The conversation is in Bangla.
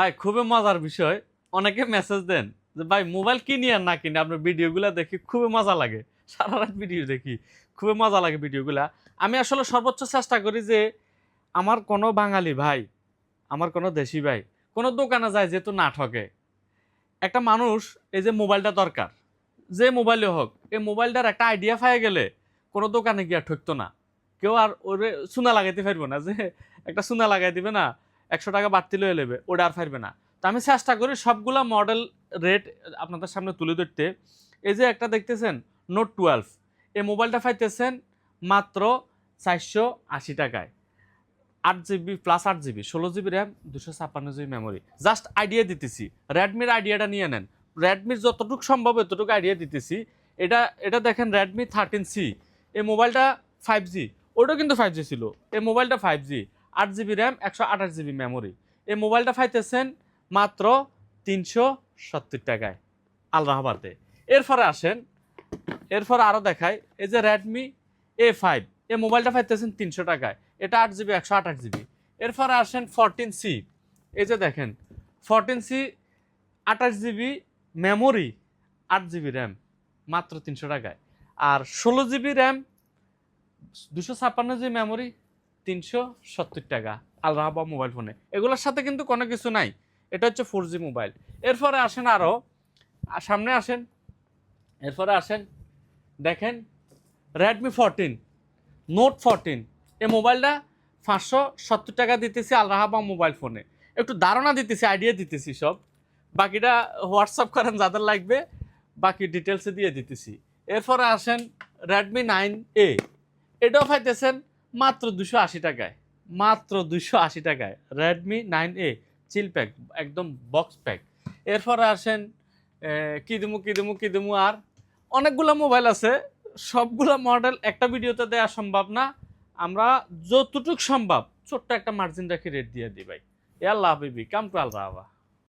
ভাই খুবই মজার বিষয়। অনেকে মেসেজ দেন যে ভাই মোবাইল কিনি আর না কিনি আপনার ভিডিওগুলো দেখি খুবই মজা লাগে। সারা রাত ভিডিও দেখি, খুবই মজা লাগে ভিডিওগুলা। আমি আসলে সর্বোচ্চ চেষ্টা করি যে আমার কোনো বাঙালি ভাই, আমার কোনো দেশি ভাই কোনো দোকানে যায় যেহেতু না ঠকে। একটা মানুষ এই যে মোবাইলটা দরকার, যে মোবাইলে হোক, এই মোবাইলটার একটা আইডিয়া পাই গেলে কোনো দোকানে গিয়ে ঠকতো না। কেউ আর ওরে চুনা লাগাইতে পারবো না যে একটা চুনা লাগাই দিবে না, 100 টাকা বাড়তি লয়ে নেবে, ওটা আর পারবে না। তো আমি চেষ্টা করি সবগুলা মডেল রেট আপনাদের সামনে তুলে ধরতে। এই যে একটা দেখতেছেন নোট 12, এই মোবাইলটা পাইতেছেন মাত্র 480 টাকায়। 8 GB plus 8 GB, 16 GB RAM, 256 GB memory. Just idea দিতেছি, রেডমির আইডিয়াটা নিয়ে নেন। রেডমির যতটুকু সম্ভব এতটুকু আইডিয়া দিতেছি। এটা এটা দেখেন রেডমি 13C, এই মোবাইলটা 5G, ওটাও কিন্তু 5G ছিল। এই মোবাইলটা 5G, 8 GB RAM, 128 GB memory. এই মোবাইলটা পাইতেছেন মাত্র 370 টাকায় আলরাহাবাদে। এরপরে আসেন, এরপর আরও দেখায় এই যে রেডমি A5, এই মোবাইলটা পাইতেছেন 300 টাকায়। এটা 8 জিবি, 128 জিবি। এরপরে আসেন 14C, এই যে দেখেন 14C, 28 GB memory, 8 GB RAM, মাত্র 300 টাকায়। আর 16 জিবি র্যাম, 256 জিবি মেমোরি, 370 টাকা আলরাহাবা মোবাইল ফোনে। এগুলোর সাথে কিন্তু কোনো কিছু নাই, এটা হচ্ছে 4G মোবাইল। এরপরে আসেন আরও সামনে আসেন, এরপরে আসেন দেখেন রেডমি 14, নোট 14, এই মোবাইলটা 570 টাকা দিতেছি আলরাহাবা মোবাইল ফোনে। একটু ধারণা দিতেছি, আইডিয়া দিতেছি সব, বাকিটা হোয়াটসঅ্যাপ করেন যাদের লাগবে, বাকি ডিটেলসে দিয়ে দিতেছি। এরপরে আসেন রেডমি 9A, এটাও পাইতেছেন মাত্র 280 টাকায়, মাত্র 280 টাকায় রেডমি 9A চিল প্যাক, একদম বক্স প্যাক। এরপরে আসেন কি দিমু আর অনেকগুলো মোবাইল আছে, সবগুলো মডেল একটা ভিডিওতে দেওয়া সম্ভব না। আমরা যতটুক সম্ভব ছোট্ট একটা মার্জিন রাখি রেট দিয়ে দিই ভাই। এ আল্লাহ হাবিবি, কাম টু আল্লাহ।